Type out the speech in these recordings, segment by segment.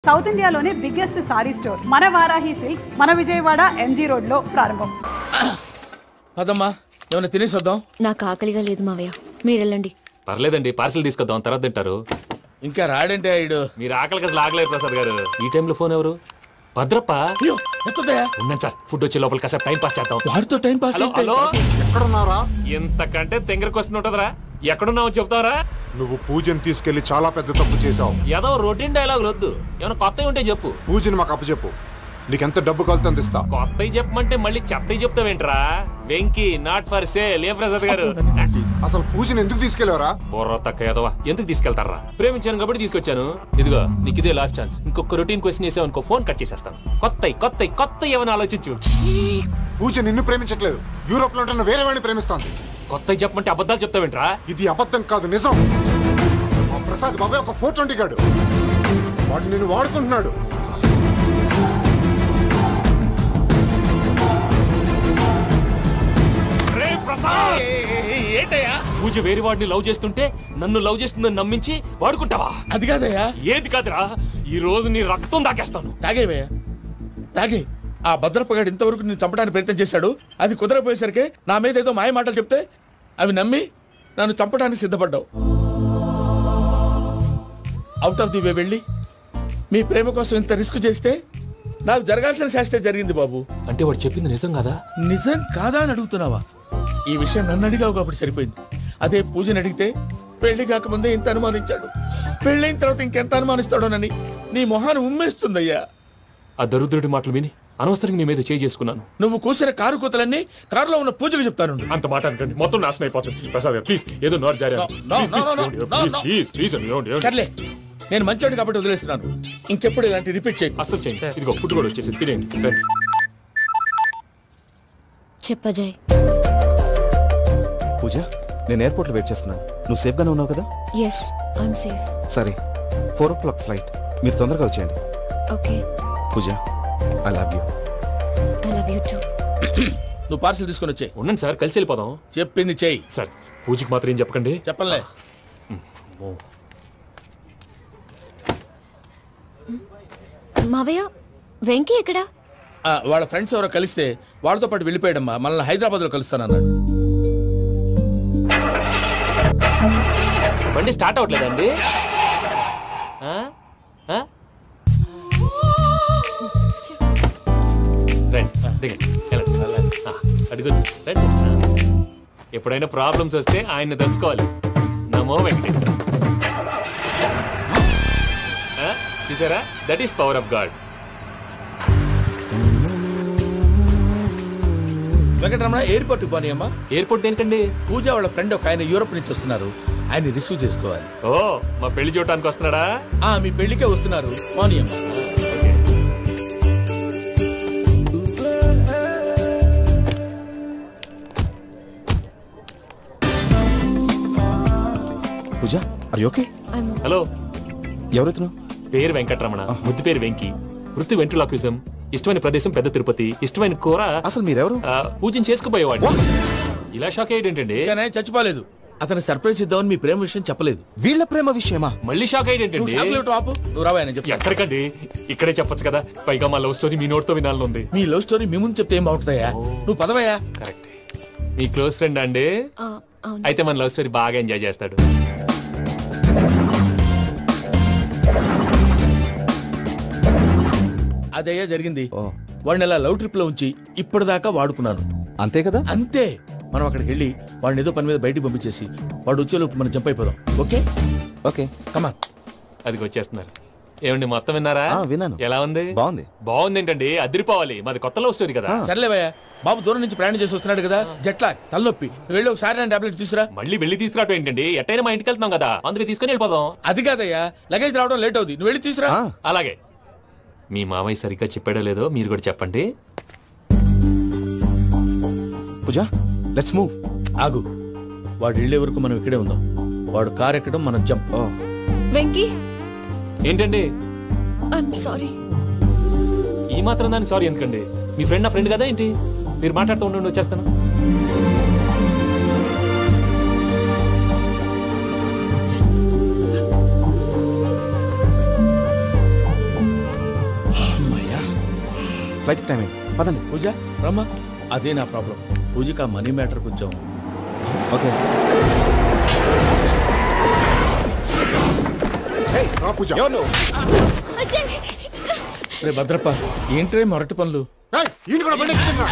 South ఇండియాలోనే biggest sorry store మన Varahi silks మన విజయవాడ ఎంజీ రోడ్ లో ప్రారంభం. అదమ్మా ఏమైనా తినేసి వద్దాం. నాకు ఆకలిగా లేదు మావయ్య, మీరు వెళ్ళండి. పర్లేదండి, పార్సిల్ తీసుకొద్దాం, తర్వాత తింటారు. ఇంకా రాడంటే ఆయుడు. మీరు ఆకలికి అసలు ఆగలేదు ప్రసాద్ గారు. ఈ టైంలో ఫోన్ ఎవరు? భద్రప్ప. ఉన్నాను సార్, ఫుడ్ వచ్చే లోపల కాసేపు టైం పాస్ చేద్దాం. వాడితో టైం పాస్. హలో, ఎక్కడున్నారా? ఇంతకంటే తెంగర క్వశ్చన్ ఉంటుందిరా. ఎక్కడున్నావు చెప్తావరా? నువ్వు పూజని తీసుకెళ్లి చాలా పెద్ద తప్పు చేసావు. ఏదో రొటీన్ డైలాగ్ వద్దు, ఏమైనా కొత్తవి ఉంటే చెప్పు. పూజని మాకు అప్పచెప్పు, నీకెంత డబ్బు కలితే అందిస్తా. కొత్తవి చెప్పమంటే మళ్ళీ చెత్తవి చెప్తావేంట్రా? Venky not for sale. ఏ ప్రసాద్ గారు, అసలు పూజని ఎందుకు తీసుకెళ్లేవరా? బొర్ర తక్క ఏదవా, ఎందుకు తీసుకెళ్తారా? ప్రేమించాను కాబట్టి తీసుకొచ్చాను. ఇదిగో నీకు ఇదే లాస్ట్ ఛాన్స్. ఇంకొక రొటీన్ క్వశ్చన్ చేసావు అనుకో, ఫోన్ కట్ చేసేస్తాను. కొత్త ఏమైనా ఆలోచించు. పూజ నిన్ను ప్రేమించట్లేదు, యూరోప్ లో ఉంటున్న వేరే వాడిని ప్రేమిస్తోంది. కొత్తవి చెప్పమంటే అబద్ధాలు చెప్తావేంట్రా? ఇది అబద్ధం కాదు, నిజం. మా ప్రసాద్ బాబాయ్ ఒక 420 గాడు, వాడు నిన్ను వాడుకుంటున్నాడు. ఏంటయ్యా, పూజ వేరే వాడిని లవ్ చేస్తుంటే నన్ను లవ్ చేస్తుందని నమ్మించి వాడుకుంటావా? అది కాదయ్యా. ఏది కాదురా, ఈ రోజు నీ రక్తం దాకేస్తాను. తాగేవయ్యా, తాగే. ఆ భద్రప్పగాడు ఇంతవరకు నేను చంపడానికి ప్రయత్నం చేశాడు. అది కుదరపోయేసరికి నా మీద ఏదో మాయ మాటలు చెప్తే అవి నమ్మి నన్ను చంపడానికి సిద్ధపడ్డావు. అవుట్ ఆఫ్ ది వే వెళ్ళి మీ ప్రేమ కోసం ఇంత రిస్క్ చేస్తే నాకు జరగాల్సిన శాస్త్రే జరిగింది బాబు. అంటే వాడు చెప్పింది నిజం కాదా? నిజం కాదా అని అడుగుతున్నావా? ఈ విషయం నన్ను అడిగావు కాబట్టి సరిపోయింది. అదే పూజని అడిగితే పెళ్లి కాకముందే ఇంత అనుమానించాడు, పెళ్ళైన తర్వాత ఇంకెంత అనుమానిస్తాడోనని నీ మొహాన్ని ఉమ్మేస్తుందయ్యా. ఆ దరిద్రుడి మాటలు విని అనవసరంగా నీ మీద చేయి చేసుకున్నాను. నువ్వు కూసిన కారు కూతలన్నీ కారులో ఉన్న పూజకు చెప్తాను. అంత మాట అనకండి, మొత్తం నాశనం అయిపోతుంది. ప్రసాద్ గారు ప్లీజ్, ఏదో నోరు జారీ. సర్లే, నేను మంచోడి కాబట్టి వదిలేస్తున్నాను. ఇంకెప్పుడు ఇలాంటి రిపీట్ చేయకు. అసలు చేయండి. ఇదిగో ఫుడ్ కూడా వచ్చేసి తినేయండి. చెప్పజాయ్. పూజ, నేను ఎయిర్పోర్ట్లో వెయిట్ చేస్తున్నాను. నువ్వు సేఫ్గానే ఉన్నావు కదా? Yes, I'm safe. సరే, 4 o'clock ఫ్లైట్. మీరు తొందరగా వచ్చేయండి. Okay. Pooja, I love you. I love you too. నువ్వు పార్సిల్ తీసుకొని వచ్చే. ఉండండి సార్, కలిసి వెళ్ళిపోదాం. చెప్పింది చెయ్యి సార్. పూజకి మాత్రం ఏం చెప్పకండి. చెప్పలే. మావయ్య, వెంకీ ఎక్కడా? వాళ్ళ ఫ్రెండ్స్ ఎవరో కలిస్తే వాళ్ళతో పాటు వెళ్ళిపోయాడమ్మా. మనల్ని హైదరాబాద్ లో కలుస్తానన్నాడు. బండి స్టార్ట్ అవ్వట్లేదండి. అడిగొచ్చు. ఎప్పుడైనా ప్రాబ్లమ్స్ వస్తే ఆయన్ని తెలుసుకోవాలి. నమో వెంకటేశ్వర. చూసారా, that is power of God. Venkataramana, airport పోనీ అమ్మా. ఎయిర్పోర్ట్ దేనికండి? పూజ వాళ్ళ ఫ్రెండ్ ఒక ఆయన యూరోప్ నుంచి వస్తున్నారు, ఆయన రిసీవ్ చేసుకోవాలి. ఓ, మా పెళ్లి చూడటానికి వస్తున్నాడా? మీ పెళ్లికే వస్తున్నారు, పోనీ అమ్మా. పూజ, ఆర్ యు ఓకే? హలో, ఎవరెత్తును? పేరు వెంకటరమణ, ముద్దు పేరు వెంకీ, వృత్తి వెంట్రులాక్విజం, ఇష్టమైన ప్రదేశం పెద్ద తిరుపతి, ఇష్టమైన కూర. అసలు మీరెవరు? పూజను చేసుకుపోయేవాడు. ఇలా షాక్ అయ్యేటండి. చచ్చిపోలేదు, అతను సర్ప్రైజ్ ఇద్దామని మీ ప్రేమ విషయం చెప్పలేదు. వీళ్ళ ప్రేమ విషయమా? మళ్ళీ షాక్ అయ్యేటండి. నువ్వు రావాయని చెప్పి. ఎక్కడికండి, ఇక్కడే చెప్పొచ్చు కదా. పైగా మా లవ్ స్టోరీ మీ నోటితో వినాలని ఉంది. మీ లవ్ స్టోరీ మీ ముందు చెప్తే ఏం బాగుంటుందయ్యా? నువ్వు పదవయ్యా. కరెక్ట్. మీ క్లోజ్ ఫ్రెండ్ అండి? అయితే మన లవ్ స్టోరీ బాగా ఎంజాయ్ చేస్తాడు. అదయ్యా జరిగింది. వాడిని అలా లవ్ ట్రిప్ లో ఉంచి ఇప్పటిదాకా వాడుకున్నాను. అంతే కదా? అంతే. మనం అక్కడికి వెళ్ళి వాడిని ఏదో పని మీద బయటికి పంపించేసి వాడు వచ్చేలోపు మనం జంప్ అయిపోదాం. ఓకే ఓకే, కమా. అది వచ్చేస్తున్నారు. ఏమండి, మొత్తం విన్నారా? విన్నాను. ఎలా ఉంది? బాగుంది. బాగుంది ఏంటండి, అదిరిపోవాలి. మాది కొత్త లవ్ స్టోరీ కదా. సర్లేవయ్యా, బాబు దూరం నుంచి ప్రయాణం చేసి వస్తున్నాడు కదా, జట్లా తలనొప్పి. వెళ్ళి ఒకసారి టాబ్లెట్ తీసుకురా. మళ్ళీ వెళ్ళి తీసుకురావటం ఏంటండి? ఎట్టైనా మా ఇంటికి వెళ్తున్నాం కదా, అందుకే తీసుకుని వెళ్ళిపోదాం. అది కాదయ్యా, లగేజ్ రావడం లేట్ అవుతుంది, నువ్వు వెళ్ళి తీసుకురా. అలాగే. మీ మామయ్య సరిగ్గా చెప్పాడో లేదో మీరు కూడా చెప్పండి. పూజ, లెట్స్ మూవ్. ఆగు, వాడు వెళ్ళే వరకు మనం ఇక్కడే ఉందాం. వాడు కార్ ఎక్కడం, మనం జంప్. వెంకీ. ఏంటండి? I'm sorry. ఈ మాత్రం దాన్ని సారీ ఎందుకండి? మీ ఫ్రెండ్ నా ఫ్రెండ్ కదా ఏంటి? మీరు మాట్లాడుతూ ఉండండి, వచ్చేస్తాను. ఫ్లైట్ టైం అయింది, పదండి. పూజ రమ్మా. అదే నా ప్రాబ్లం. పూజకి ఆ మనీ మ్యాటర్ కొంచెం. ఓకే. పూజ రే భద్రప్ప, ఏంట్రే మొరటి పనులు? ఈయన కూడా బండి ఎక్కుతున్నా.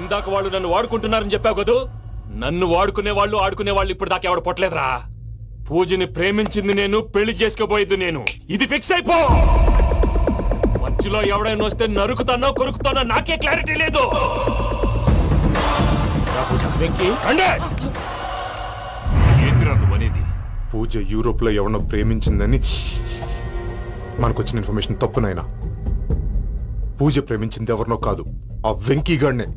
ఇందాక వాళ్ళు నన్ను వాడుకుంటున్నారని చెప్పావు కదూ. నన్ను వాడుకునే వాళ్ళు ఇప్పుడు దాకా ఎవడు పొట్టలేదురా. పూజని ప్రేమించింది నేను, పెళ్లి చేసుకోబోయేది నేను. ఇది ఫిక్స్ అయిపో. మధ్యలో ఎవడైనా వస్తే నరుకుతానో కొరుకుతానో నాకే క్లారిటీ లేదు. పూజ యూరోప్ లో ఎవరినో ప్రేమించిందని మనకొచ్చిన ఇన్ఫర్మేషన్ తప్పునైనా. పూజ ప్రేమించింది ఎవరినో కాదు, ఆ వెంకీ గాడినే.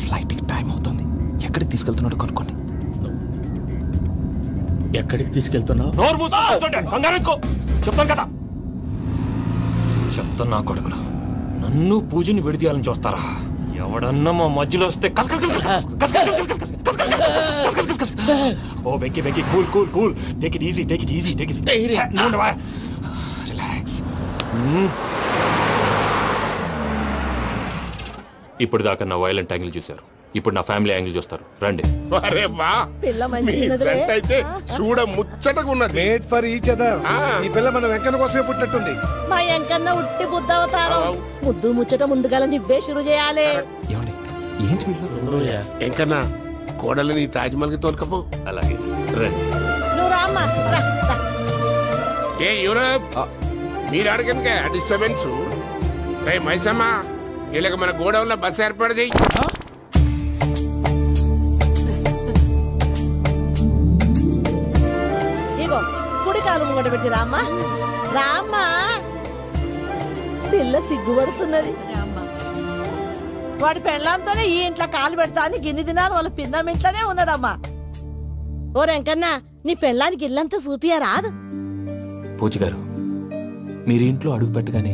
ఫ్లైట్ టైం అవుతుంది. ఎక్కడికి తీసుకెళ్తున్నాడో కనుక్కోండి. ఎక్కడికి తీసుకెళ్తున్నావు? చెప్తాను కదా. చెప్తాను నా కొడుకులు. నన్ను పూజని విడిదీయాలని చూస్తారా? ఎవడన్నా మా మధ్యలో వస్తే ఓ Venky Venky cool cool cool. Take it easy, take it easy, take it easy. Relax. ఇప్పుడు దాకా నా వైలెంట్ యాంగిల్ చూశారు, ఇప్పుడు నా ఫ్యామిలీ యాంగిల్ చూస్తారు. రండి. అయితే చూడ ముచ్చటగా ఉన్నది. Made for each other. ఈ పిల్ల మన వెంకన్న కోసమే పుట్టినట్టుంది. మా వెంకన్న ఉట్టి బుద్ధవతారం. ముద్దు ముచ్చట ముందుగా నువ్వే షురు చేయాలి. ఏంటి ఎంకన్నా కోడలని తాజ్మహల్ కి తోలుకపో. అలాగే రండి. నువ్వు రామ్మా. ఏ యూరప్ మీరు అడగనుక డిస్టర్బెన్స్. రే మైసమ్మా, వీళ్ళకి మన గోడౌన్ లో బస్సు ఏర్పాటు చేయి. ఇగో కుడి కాలు ముంగట పెట్టి రామ్మా. రామ్మా, పిల్ల సిగ్గుపడుతున్నది. వాడి పెళ్ళాంతోనే ఈ ఇంట్లో కాలు పెడతా అని గిన్ని దినాలు వాళ్ళ పిన్నం ఇంట్లోనే ఉన్నాడమ్మా. ఓ వెంకన్న, నీ పెళ్ళానికి ఇల్లంతా చూపియా రాదు? పూజ గారు, మీరు ఇంట్లో అడుగు పెట్టగానే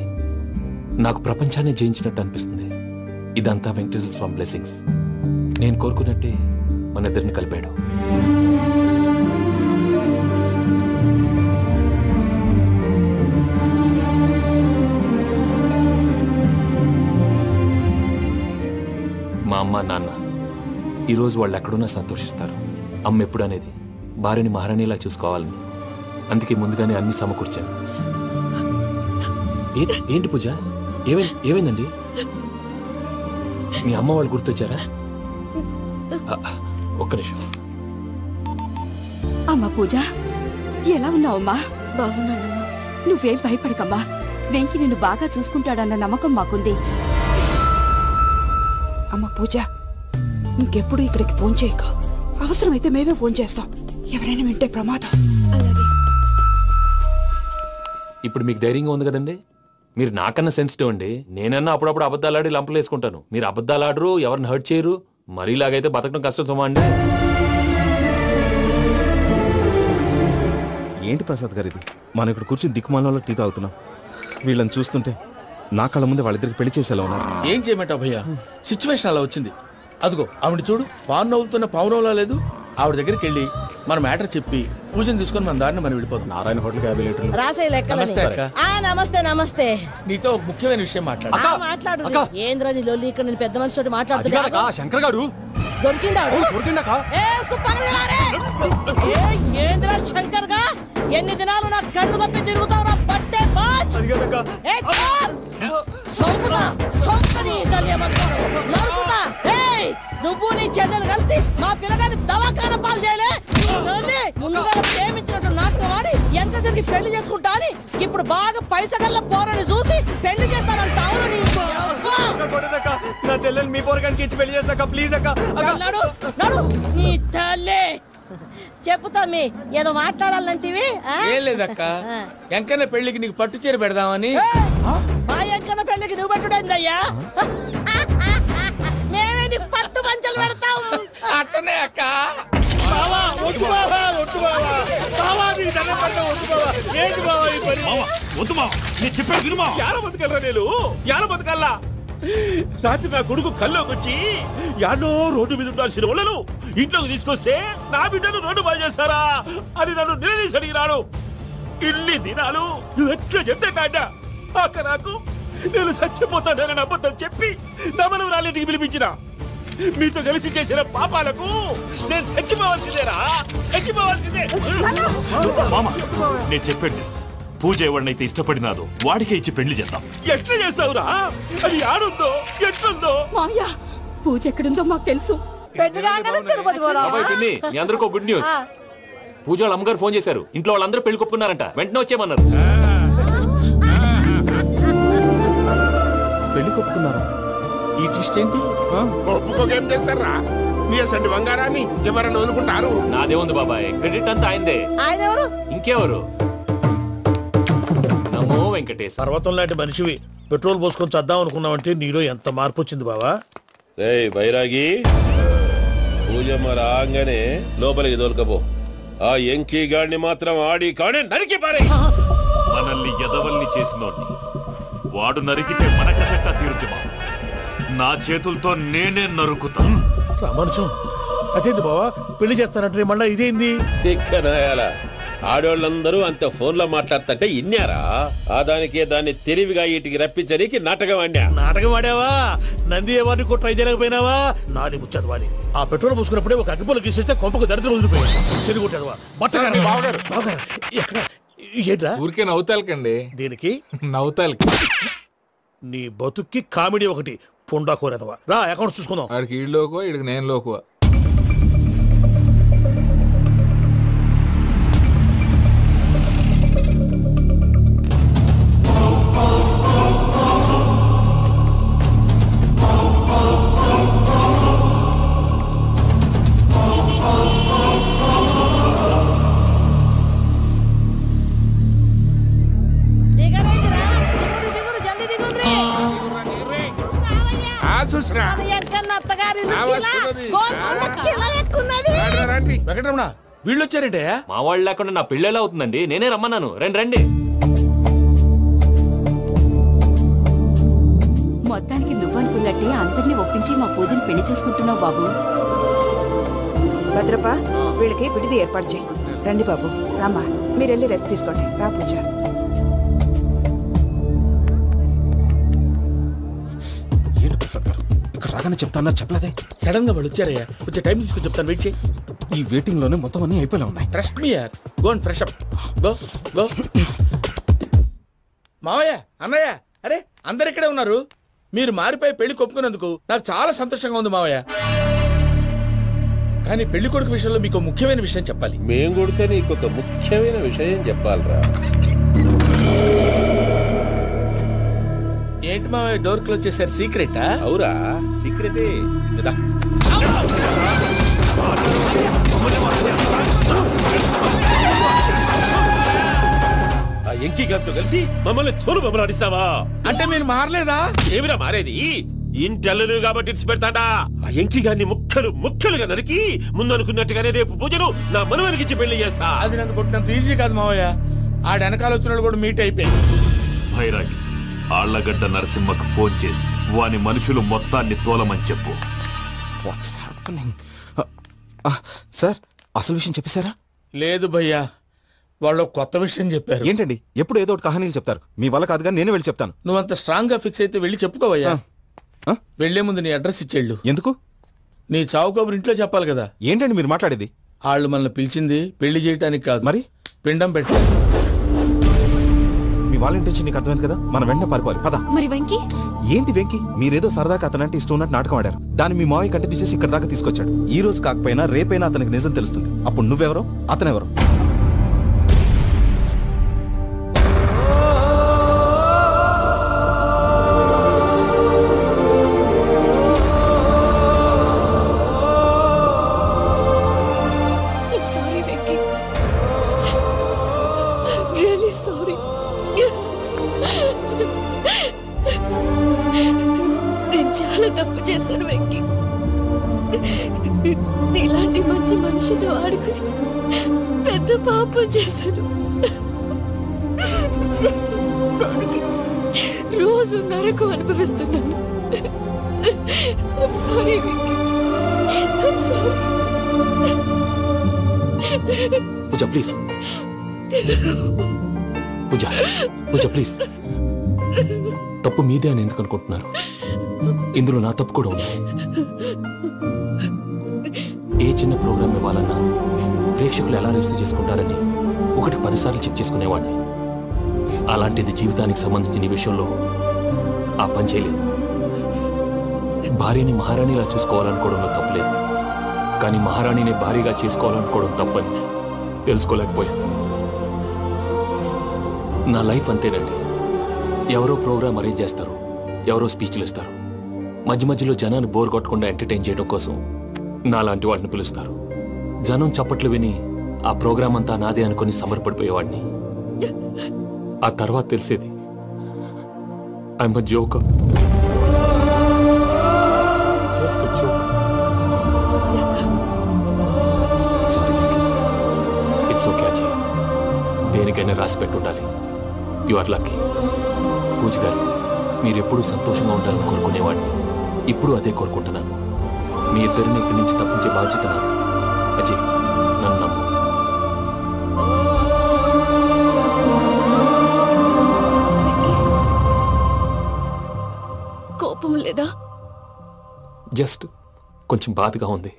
నాకు ప్రపంచాన్ని జయించినట్టు అనిపిస్తుంది. ఇదంతా వెంకటేశ్వర స్వామి బ్లెస్సింగ్స్. నేను కోరుకున్నట్టే మన ఇద్దరిని కలిపాడు. మా అమ్మ నాన్న ఈరోజు వాళ్ళు ఎక్కడున్నా సంతోషిస్తారు. అమ్మ ఎప్పుడు అనేది భార్యని మహారాణిలా చూసుకోవాలని, అందుకే ముందుగానే అన్ని సమకూర్చాను. ఏంటి పూజ, ఏమైందండి? మీ అమ్మ వాళ్ళు గుర్తొచ్చారా? ఒక్క నిమిషం. అమ్మా పూజ, ఎలా ఉన్నావమ్మా? బాగున్నానమ్మా. నువ్వేం భయపడకమ్మా. వెంకి నిన్ను బాగా చూసుకుంటాడన్న నమ్మకం మాకుంది. అమ్మ పూజ, ఇంకెప్పుడు ఇక్కడికి ఫోన్ చేయకు. అవసరమైతే మేమే ఫోన్ చేస్తాం. ఎవరైనా వింటే ప్రమాదం. అలాగే. ఇప్పుడు మీకు ధైర్యంగా ఉంది కదండి. మీరు నాకన్నా సెన్సిటివ్ అండి. నేనన్నా అప్పుడప్పుడు అబద్ధాలాడి లంపలు వేసుకుంటాను. మీరు అబద్ధాలాడరు, ఎవరిని హర్ట్ చేయరు. మరీలాగైతే బతకడం కష్టం సుమా అండి. ఏంటి ప్రసాద్ గారు ఇది? మనం ఇక్కడ కూర్చుని దిక్కుమాలలో టీ తాగుతున్నాం. వీళ్ళని చూస్తుంటే నా కళ్ళ ముందే వాళ్ళిద్దరికి పెళ్లి చేసేలా ఉన్నారు. ఏం చేయమంటావు భయ్యా, సిచ్యువేషన్ అలా వచ్చింది. అదిగో ఆవిడ చూడు, పావు నవ్వుతున్న పావునవ్వులా లేదు. ఆవిడ దగ్గరికి వెళ్ళి మన మ్యాటర్ చెప్పి పూజను తీసుకొని మన దారిని మనం వెళ్ళిపోతాం. నారాయణ హోటల్ 50 లీటర్లు. రాసే లెక్కలని. నమస్తే అక్క. నమస్తే నమస్తే. నీతో ఒక ముఖ్యమైన విషయం మాట్లాడు. మాట్లాడు. ఏంద్రా నీ లొల్లి? ఇక్కడ నేను పెద్ద మనిషి తోటి మాట్లాడుతున్నా. శంకర్ గారు దొరికిందాడు. ఏంద్రా శంకర్ గా? ఎన్ని దినాలు నా కళ్ళు కప్పి తిరుగుతావు నా పట్టే బాచ్. నువ్వు నీ చెల్లెలు కలిసి మా పిల్లగాని దవాఖాన పాలు చేయలే. ముందుగా ప్రేమించినట్టు నాటకం ఆడి ఎంత తిరిగి పెళ్లి చేసుకుంటా అని ఇప్పుడు బాగా పైసగల్ల పోరని చూసి పెళ్లి చేస్తానంటావు. నా చెల్లెలు మీ పోరగానికి ఇచ్చి పెళ్లి చేస్తాక ప్లీజ్ అక్క. నడు నీ తల్లి. చెప్పుతా మీ ఏదో మాట్లాడాలంటివి. ఏం లేదక్క, ఎంకన్న పెళ్లికి నీకు పట్టు చీర పెడదామని. మా ఎంకన్న పెళ్లికి నువ్వు పెట్టుడైందయ్యా? మేమే నీ పట్టు పంచలు పెడతాం. అట్టనే అక్క. రాత్రి నా కొడుకు కల్లోకి వచ్చి యాడో రోడ్డు మీద ఉండాల్సిన వాళ్ళను ఇంట్లోకి తీసుకొస్తే నా బిడ్డను రోడ్డు బాగా చేస్తారా అని నన్ను నిలదీసి అడిగినాడు. ఇన్ని దినాలు నువ్వు ఎట్లా చెప్తే అక్క నాకు నేను చచ్చిపోతానని అబద్ధం చెప్పి నా మనవరాలింటికి పిలిపించిన. మీతో కలిసి చేసిన పాపాలకు నేను చచ్చిపోవాల్సిందేరా, చచ్చిపోవాల్సిందే. మామ నేను చెప్పండి, పూజ ఎవరినైతే ఇష్టపడినాదో వాడికే ఇచ్చి పెళ్లి చేద్దాం. ఎట్లా చేస్తావురా? అది ఆడుందో ఎట్లుందో? మావయ్య, పూజ ఎక్కడుందో మాకు తెలుసు. మీ అందరికీ గుడ్ న్యూస్. పూజ వాళ్ళ అమ్మగారు ఫోన్ చేశారు. ఇంట్లో వాళ్ళందరూ పెళ్లి కొప్పుకున్నారంట. వెంటనే వచ్చేయమన్నారు. పెళ్లి కొప్పుకున్నారా? ఈ ట్విస్ట్ ఏంటి? ఒప్పుకోకేం చేస్తారా? నీ అసంటి బంగారాన్ని ఎవరన్నా వదులుకుంటారు? నాదే ఉంది బాబాయ్, క్రెడిట్ అంతా ఆయనదే. ఆయన ఎవరు? ఇంకెవరు? నమో వెంకటేశ్. పర్వతం లాంటి మనిషివి పెట్రోల్ పోసుకొని చద్దాం అనుకున్నావంటే నీలో ఎంత మార్పు వచ్చింది బావా. బైరాగి, పూజమ్మ రాగానే లోపలికి దొరకపో. ఆ ఎంకీ గాడిని మాత్రం ఆడి కాడే నరికి పారే. మనల్ని ఎదవల్ని చేసినోడ్ని వాడు నరికితే మనకసెట్ట తీరుతుమా? నా చేతులతో నేనే నరుకుతా. రామానుజం, అదేంది బావా పెళ్లి చేస్తానంటే మళ్ళా ఇదేంది? చిక్కనాయాల ఆడోళ్ళందరూ అంత ఫోన్లో మాట్లాడుతుంటే ఇన్నారా? ఆ దానికే దాన్ని తెలివిగా వీటికి రప్పించడానికి నాటకం ఆడా. నాటకం ఆడావా? నంది ఎవరిని కూడా ట్రై చేయలేకపోయినావా? నాది ముచ్చదు వాడి. ఆ పెట్రోల్ పోసుకున్నప్పుడే ఒక అగ్గిపుల్ల గీసేస్తే కొంపకు దరిద్రం వదిలిపోయాడు. చెరుగుంటావా? బట్టగారు బావగారు బావగారు ఎక్కడ ఏంట్రా? ఊరికే నవ్వుతాలకండి. దీనికి నవ్వుతాలకి నీ బతుక్కి కామెడీ ఒకటి. పుండా కోరేదవా? రా అకౌంట్స్ చూసుకుందాం. ఆడికి ఈడులోకో ఈడికి నేను లోకువా. వెంకటరమణ, వీళ్ళు వచ్చారంటే? మా వాళ్ళు లేకుండా నా పెళ్ళి ఎలా అవుతుందండి? నేనే రమ్మన్నాను. రండి రండి. మొత్తానికి నువ్వనుకున్నట్టే అందరినీ ఒప్పించి మా పూజని పెళ్లి చేసుకుంటున్నావు బాబు. భద్రప్ప, వీళ్ళకి విడిది ఏర్పాటు చేయి. రండి బాబు, రామ్మా, మీరు వెళ్ళి రెస్ట్ తీసుకోండి. రా పూజ. ఏంటి ప్రసాద్ గారు ఇక్కడ రాగానే చెప్తాను చెప్పలేదే? సడన్ గా వాళ్ళు వచ్చారయ్యా, కొంచెం టైం తీసుకుని చెప్తాను. వెయిట్ చేయి. ఈ వెయిటింగ్ లోనే మొత్తం అన్ని అయిపోయినా ఉన్నాయి. ట్రస్ట్ మీ యార్. Go and fresh up. Go go. మావయ్య, అన్నయ్య, అరే అందరు ఇక్కడే ఉన్నారు. మీరు మారిపోయి పెళ్లి కొప్పుకున్నందుకు నాకు చాలా సంతోషంగా ఉంది మావయ్య. కానీ పెళ్లి కొడుకు విషయంలో మీకు ముఖ్యమైన విషయం చెప్పాలి. మేం కొడితే నీకు ఒక ముఖ్యమైన విషయం చెప్పాలరా. ఏంటి మావయ్య డోర్ క్లోజ్ చేశారు? సీక్రెటా? అవురా, సీక్రెటే. గారితో కలిసి మమ్మల్ని తోలు బొమ్మలాడిస్తావా? అంటే మీరు మారలేదా? ఏమిరా మారేది? ఇంటల్లు కాబట్టి ఇడిచి పెడతాడా? ఆ ఎంకి గారిని ముక్కలుగా నరికి ముందు అనుకున్నట్టుగానే రేపు పూజను నా మనవరికిచ్చి పెళ్లి చేస్తా. అది నన్ను కొట్టినంత ఈజీ కాదు మావయ్య. ఆ వెనకాల వచ్చిన కూడా మీట్ అయిపోయింది. భైరాగి ఆళ్లగడ్డ నరసింహకు ఫోన్ చేసి వాని మనుషులు మొత్తాన్ని తోలమని చెప్పు. సార్ అసలు విషయం చెప్పేశారా? లేదు భయ్యా, వాళ్ళు కొత్త విషయం చెప్పారు. ఏంటండి ఎప్పుడు ఏదో ఒకటి కహానీలు చెప్తారు. మీ వల్ల కాదుగా, నేనే వెళ్ళి చెప్తాను. నువ్వంత స్ట్రాంగ్ గా ఫిక్స్ అయితే వెళ్ళి చెప్పుకోవయ్యా. వెళ్లే ముందు నీ అడ్రస్ ఇచ్చేళ్ళు. ఎందుకు? నీ చావు కబురు ఇంట్లో చెప్పాలి కదా. ఏంటండి మీరు మాట్లాడేది? వాళ్ళు మనల్ని పిలిచింది పెళ్లి చేయటానికి కాదు, మరి పిండం పెట్టి. మీ వాళ్ళ ఇంటి నీకు అర్థమైంది కదా, మనం వెంటనే పారిపోవాలి. పద. మరి వెంకీ? ఏంటి వెంకీ? మీరేదో సరదాగా అతనంటే ఇష్టం ఉన్నట్టు నాటకం ఆడారు. దాన్ని మీ మావయ్య కంటే తీసేసి ఇక్కడ దాకా తీసుకొచ్చాడు. ఈ రోజు కాకపోయినా రేపైనా అతనికి నిజం తెలుస్తుంది. అప్పుడు నువ్వెవరో అతనెవరో. తప్పు చేశాను వెంకీ. నీలాంటి మంచి మనిషితో ఆడుకుని పెద్ద పాపం చేశాను. రోజు నరకం అనుభవిస్తున్నాను. I'm sorry, Venky. I'm sorry. Pooja please. Pooja please. తప్పు మీదే అని ఎందుకు అనుకుంటున్నారు? ఇందులో నా తప్పు కూడా ఉంది. ఏ చిన్న ప్రోగ్రామ్ ఇవ్వాలన్నా ప్రేక్షకులు ఎలా రిసీవ్ చేసుకుంటారని 10 సార్లు చెక్ చేసుకునేవాడిని. అలాంటిది జీవితానికి సంబంధించిన ఈ విషయంలో ఆ పని చేయలేదు. భార్యని మహారాణిలా చూసుకోవాలనుకోవడంలో తప్పులేదు, కానీ మహారాణిని భార్యగా చేసుకోవాలనుకోవడం తప్పని తెలుసుకోలేకపోయాను. నా లైఫ్ అంతేనండి. ఎవరో ప్రోగ్రామ్ అరేంజ్ చేస్తారు, ఎవరో స్పీచ్లు ఇస్తారు. మధ్య మధ్యలో జనాన్ని బోర్ కొట్టకుండా ఎంటర్టైన్ చేయడం కోసం నాలాంటి వాటిని పిలుస్తారు. జనం చప్పట్లు విని ఆ ప్రోగ్రామ్ అంతా నాదే అనుకుని సమర్పడిపోయేవాడిని. ఆ తర్వాత తెలిసేది I'm a joker. Just a joker. Sorry, it's okay Ajay. దేనికైనా రాసి పెట్టుండాలి. You are lucky. Pooja garu, మీరెప్పుడూ సంతోషంగా ఉండాలని కోరుకునేవాడిని. ఇప్పుడు అదే కోరుకుంటున్నాను. మీ ఇద్దరిని ఇక్కడి నుంచి తప్పించే బాధ్యత నాది. అజయ్, నన్ను నమ్ము. కోపం లేదా? జస్ట్ కొంచెం బాధగా ఉంది.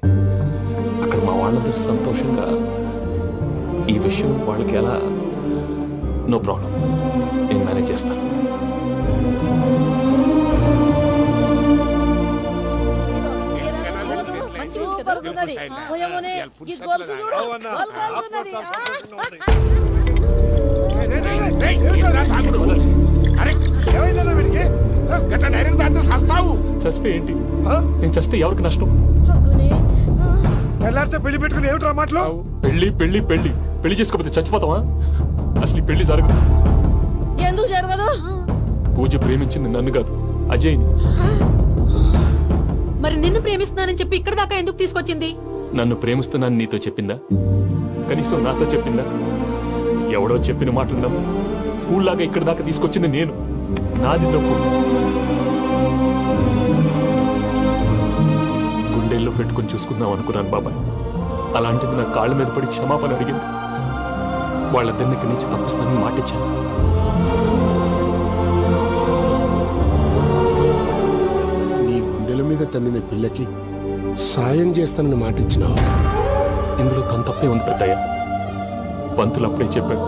అక్కడ మా వాళ్ళందరూ సంతోషంగా ఈ విషయం వాళ్ళకి ఎలా. నో ప్రాబ్లం, నేను మేనేజ్ చేస్తాను. చస్తే ఏంటి? నేను చస్తే ఎవరికి నష్టం? పెళ్లి పెట్టుకుని ఏమిట్రా మాటలు? పెళ్లి పెళ్లి పెళ్లి పెళ్లి చేసుకోకపోతే చచ్చిపోతావా? అసలు ఈ పెళ్లి జరగదు. ఎందుకు జరగదు? పూజ ప్రేమించింది నన్ను కాదు, అజయ్ని. మరి నిన్ను ప్రేమిస్తున్నానని చెప్పి ఇక్కడ దాకా ఎందుకు తీసుకొచ్చింది? నన్ను ప్రేమిస్తున్నాను నీతో చెప్పిందా? కనీసం నాతో చెప్పిందా? ఎవడో చెప్పిన మాటలు నమ్ము ఫూల్ లాగా ఇక్కడ దాకా తీసుకొచ్చింది నేను. నాది తప్పు. గుండెల్లో పెట్టుకుని చూసుకుందాం అనుకున్నాను బాబాయ్. అలాంటిది నా కాళ్ళ మీద పడి క్షమాపణ అడిగింది. వాళ్ళిద్దరిని ఇక్కడి నుంచి తప్పిస్తానని మాటిచ్చాను. నీ గుండెల మీద తన్నిన పిల్లకి సాయం చేస్తానని మాటిచ్చినావు. ఇందులో తన తప్పే ఉంది పెద్దయ్య. పంతులు అప్పుడే చెప్పారు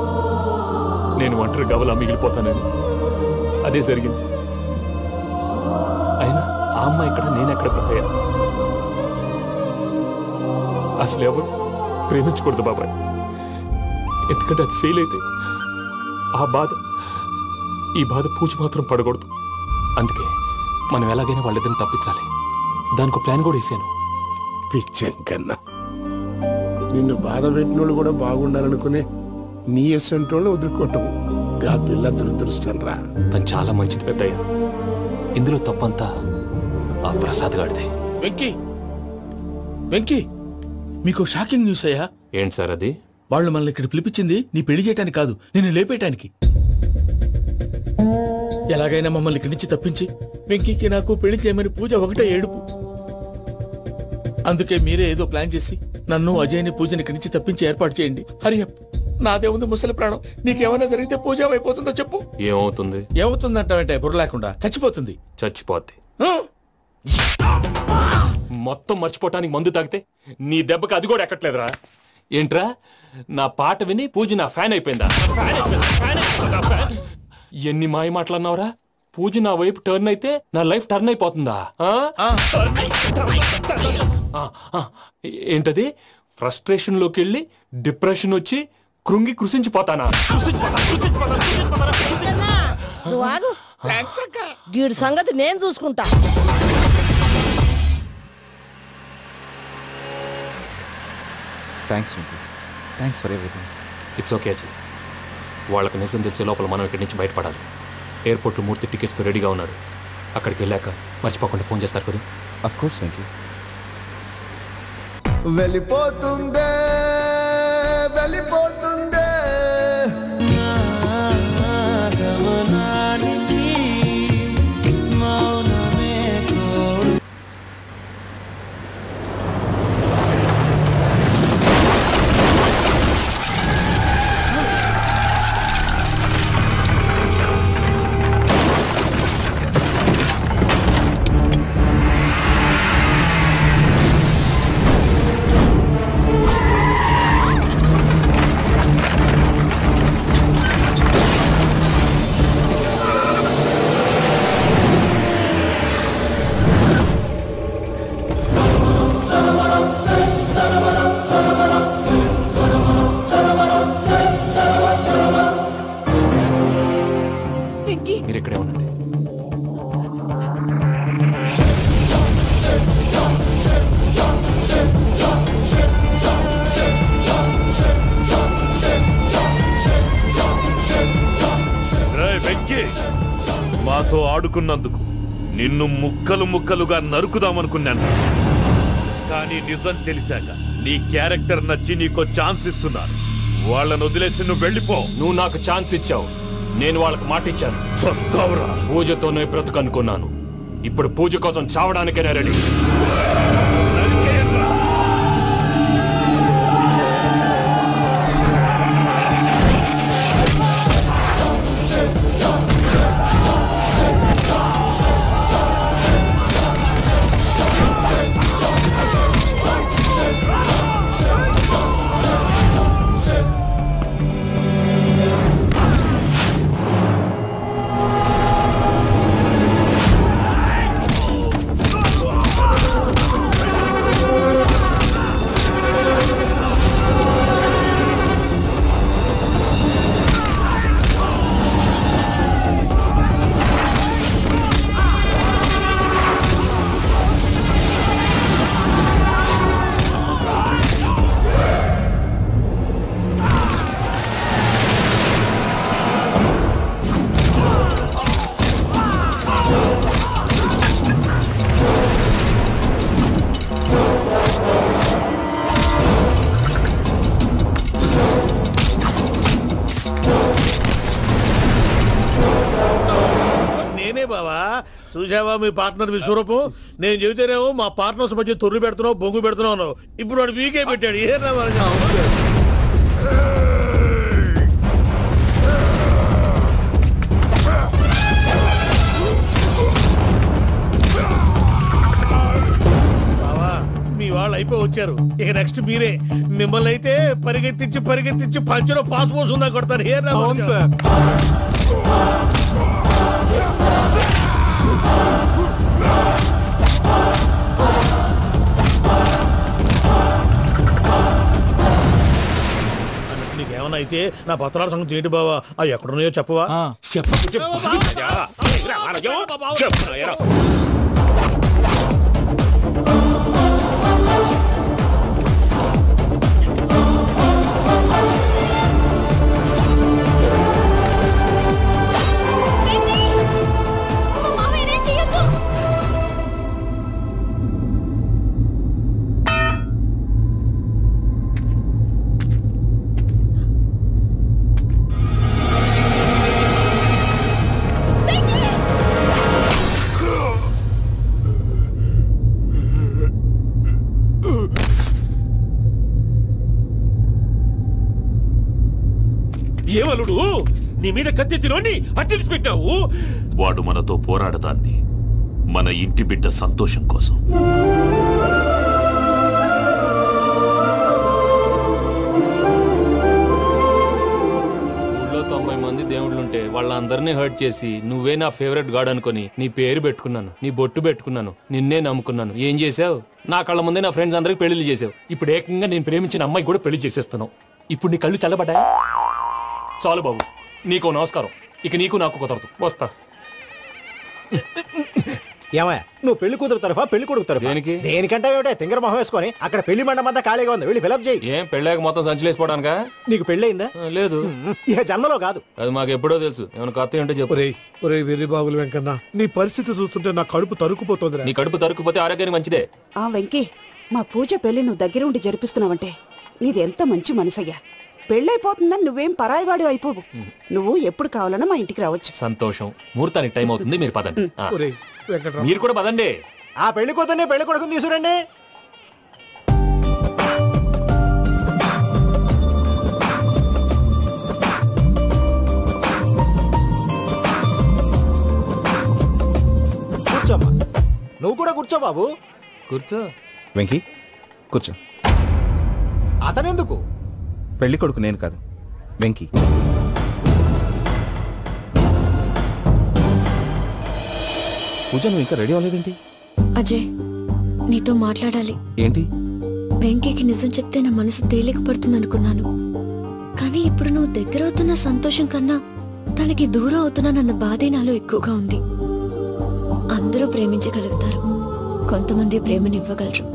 నేను ఒంటరి గవలా మిగిలిపోతానని. అదే జరిగింది. అయినా ఆ అమ్మాయి ఎక్కడ, నేనెక్కడ పెద్దయ్య? అసలు ఎవరు ప్రేమించకూడదు బాబాయ్. ఎందుకంటే అది ఫెయిల్ అయితే ఈ బాధ పూజ మాత్రం పడకూడదు. అందుకే మనం ఎలాగైనా వాళ్ళిద్దరిని తప్పించాలి. దానికి ప్లాన్ కూడా వేసాను. పిచ్చం కన్నా నిన్ను బాధ పెట్టినోళ్ళు కూడా బాగుండాలనుకునే నీ ఎస్సంటోళ్ళు వదులుకోవటం ఆ పిల్ల దురదృష్టం రా. తను చాలా మంచిది పెద్దయ్య. ఇందులో తప్పంతా ఆ ప్రసాద్ గాడిదే. వెంకీ వెంకీ, మీకు షాకింగ్ న్యూస్ అయ్యా. ఏంటి సార్ అది? వాళ్ళు మనల్ని ఇక్కడ పిలిపించింది నీ పెళ్లి చేయటానికి కాదు, నిన్ను లేపేయటానికి. ఎలాగైనా మమ్మల్ని ఇక్కడి నుంచి తప్పించి వెంకీకి నాకు పెళ్లి చేయమని పూజ ఒకటే ఏడుపు. అందుకే మీరే ఏదో ప్లాన్ చేసి నన్ను అజయ్ని పూజని ఇక్కడి నుంచి తప్పించి ఏర్పాటు చేయండి. హరియప్, నాదే ఉంది ముసలి ప్రాణం. నీకేమైనా జరిగితే పూజ అయిపోతుందో చెప్పు. ఏమవుతుంది? ఏమవుతుందంటావంటే బుర్ర లేకుండా చచ్చిపోతుంది. చచ్చిపోద్ది. మొత్తం మర్చిపోవటానికి మందు తాగితే నీ దెబ్బకి అది కూడా ఎక్కట్లేదురా. ఏంట్రా, నా పాట విని పూజ నా ఫ్యాన్ అయిపోయిందా? ఎన్ని మాయ మాటలన్నావురా? పూజ నా వైపు టర్న్ అయితే నా లైఫ్ టర్న్ అయిపోతుందా? ఏంటది? ఫ్రస్ట్రేషన్ లోకి వెళ్ళి డిప్రెషన్ వచ్చి కృంగి కృషించిపోతానా? నువ్వు ఆగు. వీడి సంగతి నేను చూసుకుంటా. Thanks Venky, thanks for everything. It's okay Ajay. వాళ్ళకి నిజం తెలిసే లోపల మనం ఇక్కడి నుంచి బయటపడాలి. ఎయిర్పోర్ట్లో మూర్తి టికెట్స్తో రెడీగా ఉన్నాడు. అక్కడికి వెళ్ళాక మర్చిపోకుండా ఫోన్ చేస్తారు కదా. Of course Venky. వెళ్ళిపోతుందే వెళ్ళిపోతుందే గమనానికి మౌనమే తోడు. మీరు ఇక్కడే ఉండండి. వెంకీ, మాతో ఆడుకున్నందుకు నిన్ను ముక్కలు ముక్కలుగా నరుకుదామనుకున్నాను. కానీ నిజం తెలిసాక నీ క్యారెక్టర్ నచ్చి నీకో ఛాన్స్ ఇస్తున్నాను. వాళ్ళను వదిలేసి నువ్వు వెళ్ళిపో. నువ్వు నాకు ఛాన్స్ ఇచ్చావు, నేను వాళ్ళకి మాట ఇచ్చాను. చస్తావురా. పూజతోనే బ్రతుకనుకున్నాను. ఇప్పుడు పూజ కోసం చావడానికే రెడీ. చూసావా మీ పార్ట్నర్ విశ్వరూపం? నేను చెబితేనేమో మా పార్ట్నర్స్ మధ్య తొర్రు పెడుతున్నావు, బొంగు పెడుతున్నావు. ఇప్పుడు వాడు వీకే పెట్టాడు. ఏ మీ వాళ్ళు అయిపోయి వచ్చారు. ఇక నెక్స్ట్ మీరే. మిమ్మల్ని అయితే పరిగెత్తించి పరిగెత్తించి పంచలో పాస్ పోసుందా కొడతారు. ఏ సార్ నీకేమన్నా అయితే నా పత్రాల సంగతి ఏంటి బావా? అవి ఎక్కడున్నాయో చెప్పవా? ఏమలుడు నీ మీద కత్తెత్తిలోని అట్టెలిసి పెట్టావు. వాడు మనతో పోరాడదాన్ని మన ఇంటి బిడ్డ సంతోషం కోసం. ఊళ్ళో 90 మంది దేవుళ్ళుంటే వాళ్ళందరినీ హర్ట్ చేసి నువ్వే నా ఫేవరెట్ గాడ్ అనుకుని నీ పేరు పెట్టుకున్నాను, నీ బొట్టు పెట్టుకున్నాను, నిన్నే నమ్ముకున్నాను. ఏం చేసావు? నా కళ్ళ ముందే నా ఫ్రెండ్స్ అందరికి పెళ్లి చేసావు. ఇప్పుడు ఏకంగా నేను ప్రేమించిన అమ్మాయి కూడా పెళ్లి చేసేస్తున్నావు. ఇప్పుడు నీ కళ్ళు చల్లబడ్డాయా? చాలు బాబు, నీకు నమస్కారం. ఇక నీకు నాకు కుదరదు, వస్తా. ఏమయ్య, నువ్వు పెళ్లి కూతురు తరఫా పెళ్లి కొడుకు తరఫా? దేనికి? దేనికంటే ఏమిటే తింగర మొహం వేసుకొని అక్కడ పెళ్లి మండపం అంతా ఖాళీగా ఉంది, వెళ్ళి ఫిలప్ చేయి. ఏం పెళ్ళాక మొత్తం సంచలేసిపోవడానికా? నీకు పెళ్ళయిందా? లేదు. ఇక జన్మలో కాదు. అది మాకు ఎప్పుడో తెలుసు. ఏమైనా కొత్త ఏంటో చెప్పు. వెర్రి బాబులు వెంకన్న, నీ పరిస్థితి చూస్తుంటే నా కడుపు తరుక్కుపోతుంది. నీ కడుపు తరుక్కుపోతే ఆరోగ్యానికి మంచిదే. ఆ వెంకీ, మా పూజ పెళ్లి నువ్వు దగ్గర ఉండి జరిపిస్తున్నావంటే నీది ఎంత మంచి మనసయ్యా. పెళ్ళైపోతుందని నువ్వేం పరాయివాడి అయిపోవు. నువ్వు ఎప్పుడు కావాలన్నా మా ఇంటికి రావచ్చు. సంతోషం. ముహూర్తానికి టైం అవుతుంది, మీరు పదండి. మీరు కూడా పదండి. ఆ పెళ్లి కూతుర్ని పెళ్లి కొడుకుని తీసుకురండి. కూర్చోమ్మా. నువ్వు కూడా కూర్చో బాబు. కూర్చో. వెంకీ కూర్చో. అతనెందుకు? పెళ్లి కొడుకు నేను కాదు, వెంకీ. పూజ, నువ్వు ఇంకా రెడీ అవ్వలేదేంటి? అజయ్, నీతో మాట్లాడాలి. ఏంటి? వెంకీకి నిజం చెప్తే నా మనసు తేలిక పడుతుంది అనుకున్నాను. కానీ ఇప్పుడు నువ్వు దగ్గర అవుతున్న సంతోషం కన్నా తనకి దూరం అవుతున్నానన్న బాధే నాలో ఎక్కువగా ఉంది. అందరూ ప్రేమించగలుగుతారు, కొంతమంది ప్రేమనివ్వగలరు.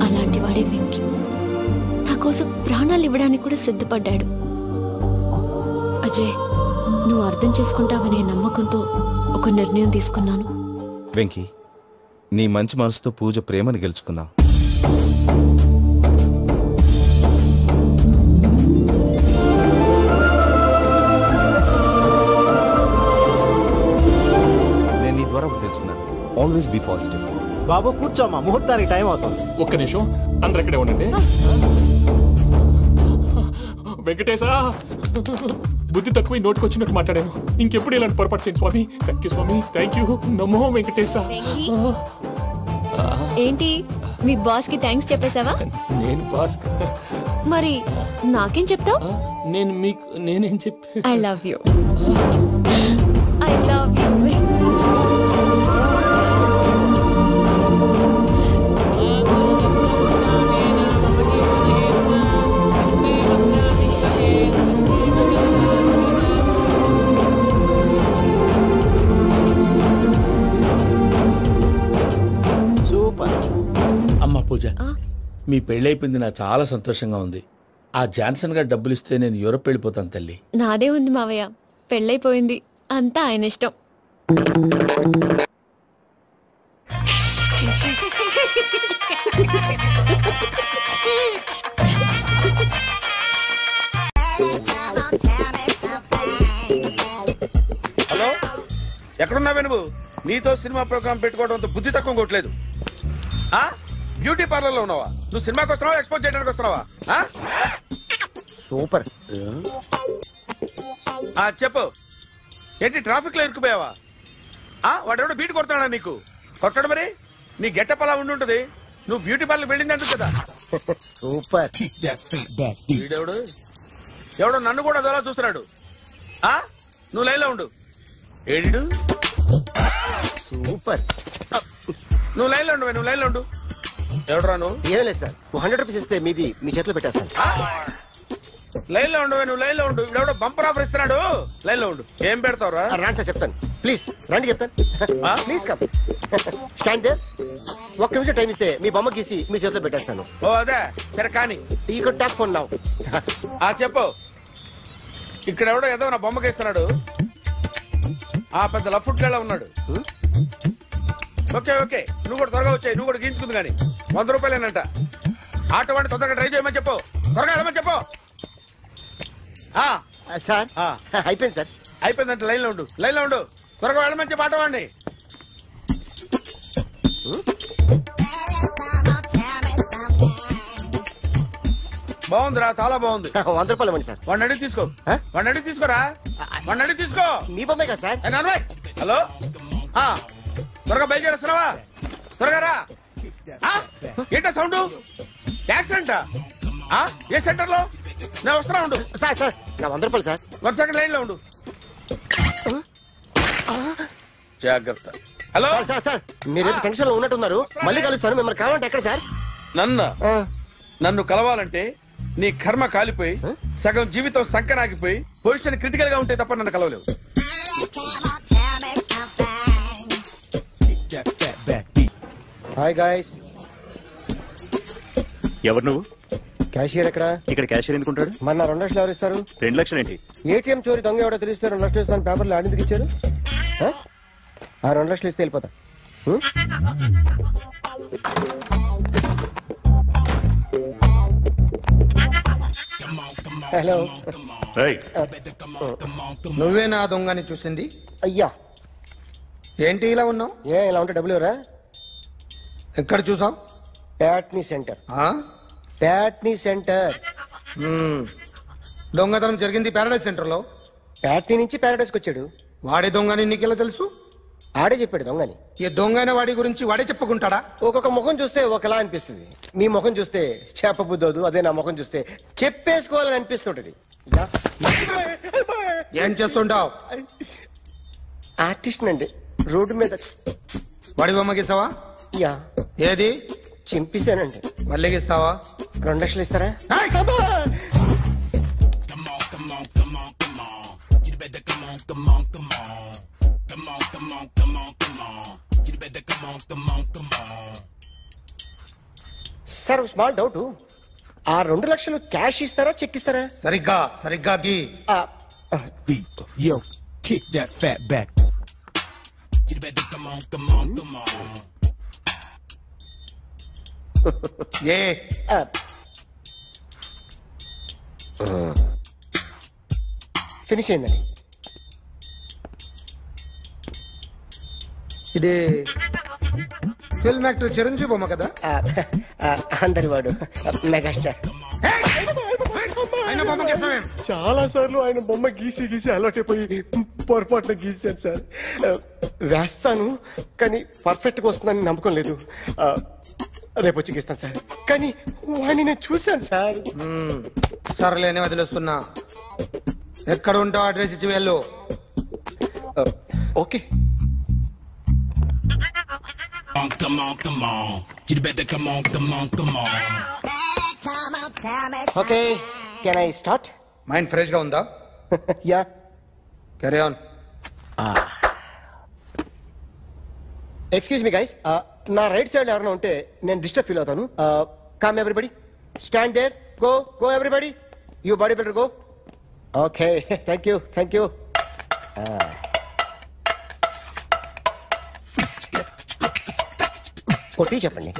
అలాంటి వాడే వెంకీ. నా కోసం ప్రాణాలు ఇవ్వడానికి కూడా సిద్ధపడ్డాడు. అజయ్, నువ్వు అర్థం చేసుకుంటావనే నమ్మకంతో ఒక నిర్ణయం తీసుకున్నాను. వెంకీ, నీ మంచి మనసుతో పూజ ప్రేమను గెలుచుకున్నావు. నేను నీ ద్వారా ఒకటి తెలుసుకున్నాను. Always be positive. బాబు కూర్చోమ్మా, ముహూర్తానికి టైం అవుతుంది. ఒక్క నిమిషం, అందరు ఎక్కడే ఉండండి. వెంకటేశా, బుద్ధి తక్కువ నోటుకొచ్చినట్టు మాట్లాడాను. ఇంకెప్పుడు ఇలాంటి పొరపాటు చేయండి స్వామి. థ్యాంక్ యూ స్వామి, థ్యాంక్ యూ. నమో వెంకటేశా. ఏంటి, మీ బాస్ కి థ్యాంక్స్ చెప్పేశావా? నేను బాస్ మరి నాకేం చెప్తావు? నేను మీకు నేనేం చెప్పి I love you. I love you. అమ్మ పూజ, మీ పెళ్ళైపోయింది, నాకు చాలా సంతోషంగా ఉంది. ఆ జాన్సన్ గారు డబ్బులు ఇస్తే నేను యూరోప్ వెళ్ళిపోతాను తల్లి. నాదే ఉంది మావయ్య, పెళ్ళైపోయింది, అంతా ఆయన ఇష్టం. హలో, ఎక్కడున్నావే నువ్వు? నీతో సినిమా ప్రోగ్రామ్ పెట్టుకోవడంతో బుద్ధి తక్కువ కొట్టలేదు. బ్యూటీ పార్లర్ లో ఉన్నావా? నువ్వు సినిమాకి వస్తున్నావా, ఎక్స్పోజ్ చేయడానికి వస్తున్నావా? సూపర్. చెప్పు, ఏంటి ట్రాఫిక్ లో ఇరుక్కుపోయావా? వాడెవడో బీట్ కొడతాడా నీకు? కొట్టాడు మరి. నీ గెట్టప్ అలా ఉండుంటది. నువ్వు బ్యూటీ పార్లర్ వెళ్ళింది ఎందుకు కదా? సూపర్. వీడెవడు? ఎవడో నన్ను కూడా అదోలా చూస్తున్నాడు. నువ్వు లైన్లో ఉండు. ఏడు సూపర్. నువ్వు లైన్లో ఉండు, నువ్వు లైన్లో ఉండు. ఎవడరా నువ్వు? ఏం లేదు సార్, 100 రూపీస్ ఇస్తే మీది మీ చేతిలో పెట్టేస్తాను. లైన్ లో ఉండు, నువ్వు లైన్ లో ఉండు. ఇవిడెవడో బంపర్ ఆఫర్ ఇస్తున్నాడు. లైన్ లో ఉండు. ఏం పెడతావురా? రండి సార్, చెప్తాను. ప్లీజ్ రండి, చెప్తాను. Please come. Stand there. ఒక్క నిమిషం టైం ఇస్తే మీ బొమ్మ గీసి మీ చేతిలో పెట్టేస్తాను. ఓ అదే సరే, కానీ ఈ కుడ్ టాక్ ఫోన్ నౌ. చెప్పు. ఇక్కడ ఎవడో ఏదో నా బొమ్మకి ఇస్తున్నాడు. పెద్ద లఫుట్ గేళ ఉన్నాడు. ఓకే ఓకే, నువ్వు కూడా త్వరగా వచ్చాయి. నువ్వు కూడా గీంచుకుంది కానీ 100 రూపాయలేనంట. ఆటో వాడిని తొందరగా ట్రై చేయమని చెప్పు. త్వరగా వెళ్ళమని చెప్పు. సార్ అయిపోయింది సార్. అయిపోయిందంట. లైన్ లో ఉండు, లైన్ లో ఉండు. త్వరగా వెళ్ళమని చెప్పు ఆటో వాడిని. బాగుందిరా, చాలా బాగుంది. 100 రూపాయలు ఇవ్వండి సార్. వాడిని అడిగి తీసుకో, వాడిని అడిగి తీసుకోరా, వాడిని అడిగి తీసుకో. మీ బొమ్మే కదా సార్. హలో, త్వరగా బయలుదేరేస్తున్నావా? త్వరగా రా. ఏంటా సౌండ్? యాక్సిడెంటా? ఏ సెంటర్ లో? నేను వస్తున్నా ఉండు. సార్ సార్ నా 100 రూపాయలు సార్. 1 సెకండ్ లైన్ లో ఉండు. జాగ్రత్త. హలో సార్ సార్ మీరేదో టెన్షన్ లో ఉన్నట్టున్నారు. మళ్ళీ కలుస్తాను. మిమ్మల్ని కావాలంటే ఎక్కడ సార్? నన్ను కలవాలంటే నీ కర్మ కాలిపోయి సగం జీవితం సంకనాగిపోయి పొజిషన్ క్రిటికల్ గా ఉంటే తప్ప నన్ను కలవలేవు. Hi guys. ఎవరు నువ్వు? క్యాషియర్ ఎక్కడ? ఇక్కడ క్యాషియర్ ఎందుకుంటాడు? మన 2 లక్షలు ఎవరు ఇస్తారు? 2 లక్షలు ఏంటి? ఏటీఎం చోరీ దొంగ ఎవడో తెలిస్తే 2 లక్షలు ఇస్తాను పేపర్లు ఆడిందుకు ఇచ్చారు. ఆ 2 లక్షలు ఇస్తే వెళ్ళిపోతా. హలో. నువ్వే నా దొంగని చూసింది? అయ్యా ఏంటి ఇలా ఉన్నావు? ఇలా ఉంటే డబ్బులు ఎవరా? ఎక్కడ చూసావు? ప్యాట్నీ సెంటర్. ప్యాట్నీ సెంటర్. దొంగతనం జరిగింది ప్యారడైజ్ సెంటర్ లో. ప్యాట్నీ నుంచి ప్యారడైజ్కి వచ్చాడు. వాడే దొంగని నీకెలా తెలుసు? ఆడే చెప్పాడు దొంగని. ఈ దొంగైన వాడి గురించి వాడే చెప్పుకుంటాడా? ఒక్కొక్క ముఖం చూస్తే ఒకలా అనిపిస్తుంది. మీ ముఖం చూస్తే చెప్పబుద్దోదు, అదే నా ముఖం చూస్తే చెప్పేసుకోవాలని అనిపిస్తుంటది. ఏం చేస్తుంటావు? ఆర్టిస్ట్ అండి. రోడ్డు మీద వాడి బొమ్మ గీసావా? యా. ఏది? చింపేశానండి. మళ్ళీ గీస్తావా? 2 లక్షలు ఇస్తారా? Sir small doubt. ఆ 2 లక్షలు క్యాష్ ఇస్తారా చెక్ ఇస్తారా? సరిగ్గా గీ. Yo, kick that fat back. You better come on. A finish అయిందండి. ఇది ఫిల్మ్ యాక్టర్ చిరంజీవి బొమ్మ కదా? అందరి వాడు మెగాస్టార్. చాలా సార్లు ఆయన బొమ్మ గీసి అలవాటైపోయి పొరపాటున గీసాను సార్. వేస్తాను కానీ పర్ఫెక్ట్ గా వస్తుందని నమ్మకం లేదు. రేపు వచ్చి గీస్తాను సార్. కానీ వాడిని నేను చూశాను సార్. సర్లేని వదిలేస్తున్నా. ఎక్కడ ఉంటావు అడ్రస్ ఇచ్చి వెళ్ళు. Okay. Come on. You better come on. Okay can I start? Mind fresh గా ఉందా? Yeah. Carry on. Excuse me guys, నా రైట్ సైడ్ ఎవరైనా ఉంటే నేను డిస్టర్బ్ ఫీల్ అవుతాను. Come everybody, stand there, go everybody, you bodybuilder go. Okay thank you. కొట్టి చెప్పండి.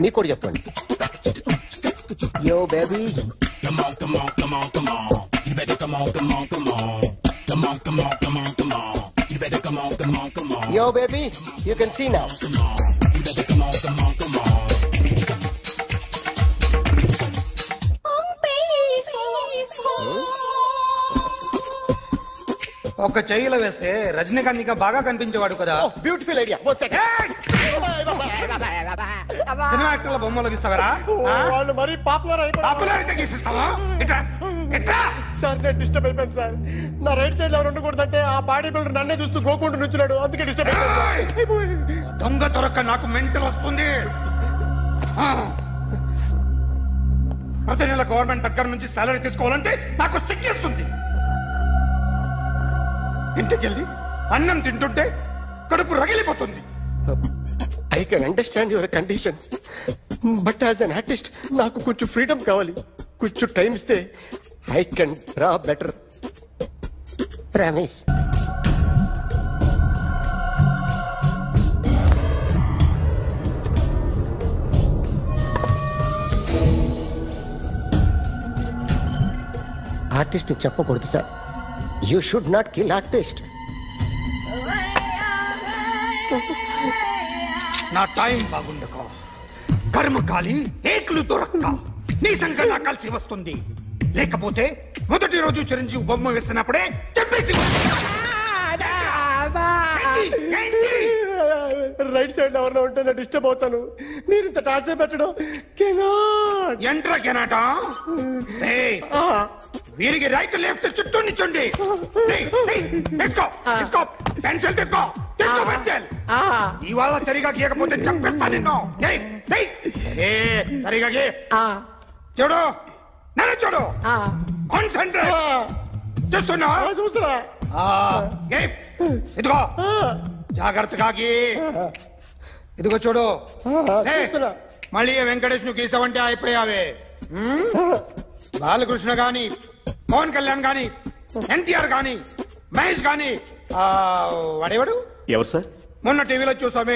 మీకు కూడా చెప్పండి. Yo baby. Come on. You better come on. Come on. You better come on. Yo baby, you can see now. You better come on. ఒక చెయ్యిలో వేస్తే రజనీకాంత్ ఇంకా బాగా కనిపించేవాడు కదా. Beautiful idea. సినిమా యాక్టర్ల బొమ్మలు గీస్తావరా? వాళ్ళు మరీ పాపులారిటీ గీసిస్తావా? సార్ నేను డిస్టర్బ్ అయిపోయాను సార్. నా రైట్ సైడ్ ఎవరు ఉండకూడదంటే ఆ బాడీ బిల్డర్ నన్నే చూస్తూ గోకుంటూ నుంచున్నాడు, అందుకే డిస్టర్బ్ అయిపోయాను. దొంగ దొరక్క నాకు మెంటల్ వస్తుంది. ప్రతి నెల గవర్నమెంట్ దగ్గర నుంచి సాలరీ తీసుకోవాలంటే నాకు సిగ్గేస్తుంది. ఇంటికెళ్ళి అన్నం తింటుంటే కడుపు రగిలిపోతుంది. I can understand your conditions, but as an artist నాకు కొంచెం ఫ్రీడమ్ కావాలి. కొంచెం టైం ఇస్తే I can draw better. Promise. Artist చెప్పకూడదు sir. You should not kill artist. నా టైం బాగుండక కర్మకాలి ఏకులు దొరక్క నీ సంకల్లా కలిసి వస్తుంది. లేకపోతే మొదటి రోజు చిరంజీవి బొమ్మ వేసినప్పుడే చెప్పేసి రైట్ సైడ్ ఎవరిలో ఉంటే నేను డిస్టర్బ్ అవుతాను. మీరు ఇంత టార్చర్ పెట్టడం ఎంట్రా కెనాట. వీరికి రైట్ లెఫ్ట్ చుట్టూ నిచ్చండి. పెన్సిల్ తీసుకో, పెన్సిల్. ఇవాళ సరిగా గీయకపోతే చంపేస్తా నిన్ను. సరిగా గీ. చూడు, నన్ను చూడు. కాన్సంట్రేట్ చూస్తున్నా. ఇదిగో జాగ్రత్తగా గీ. ఇదిగో చూడు. మళ్ళీ వెంకటేష్ ను గీసావంటే అయిపోయావే. బాలకృష్ణ గాని, పవన్ కళ్యాణ్ గాని, ఎన్టీఆర్ గాని, మహేష్ గాని, వాడేవాడు ఎవరు సార్? మొన్న టీవీలో చూసామే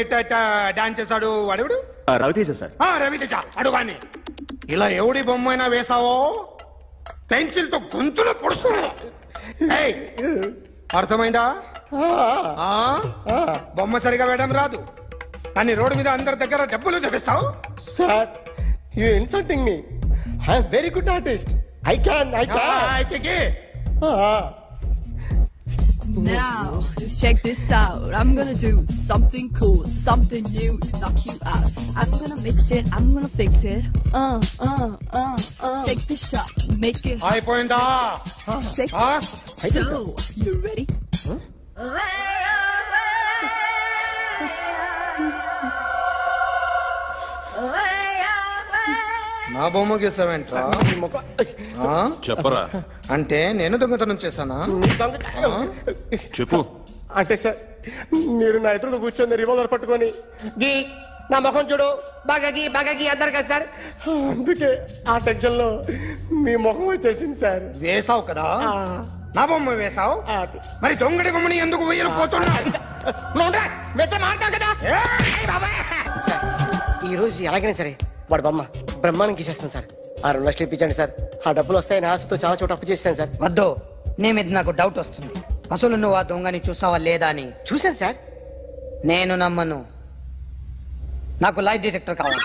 డాన్స్ చేశాడు వాడేవాడు? రవితేజ సార్. రవితేజ అడుగాని. ఇలా ఎవడి బొమ్మ అయినా వేసావో పెన్సిల్ తో గొంతులో పొడుస్తా. అర్థమైందా? బొమ్మ సరిగా వేయడం రాదు కానీ రోడ్డు మీద అందరి దగ్గర డబ్బులు తెప్పిస్తావు. Sir, you insulting me. I am very good artist. I can. Now, just check this out. I'm gonna do something cool, something new to knock you out. I'm gonna mix it, I'm gonna fix it. Take the shot, make it. అయిపోయిందా? Shake it. So, you ready? నా బొమ్మ గీసావేంట్రా? చెప్పరా. అంటే నేను దొంగతనం చేశానా? చెప్పు. అంటే సార్, మీరు నా ఎదురుగా కూర్చొని రివాల్వర్ పట్టుకొని గీ నా ముఖం చూడు బాగా గీ అన్నారు కదా సార్. అందుకే ఆ టెన్షన్ లో మీ ముఖం వచ్చేసింది సార్. వేసావు కదా, నా బొమ్మ వేసావు. మరి దొంగడి బొమ్మని ఎందుకు వేయకపోతున్నా? సార్, ఈ రోజు ఎలాగైనా సరే వాడు బొమ్మ బ్రహ్మాండం గీసేస్తాను సార్. 6 లక్షలు ఇప్పించండి సార్. ఆ డబ్బులు వస్తాయని ఆశతో చాలా చోట అప్పు చేస్తాను సార్. వద్దు, నీ మీద నాకు డౌట్ వస్తుంది. అసలు నువ్వు ఆ దొంగని చూసావా లేదా అని. చూశాను సార్. నేను నమ్మను. నాకు లైట్ డిటెక్టర్ కావాలి.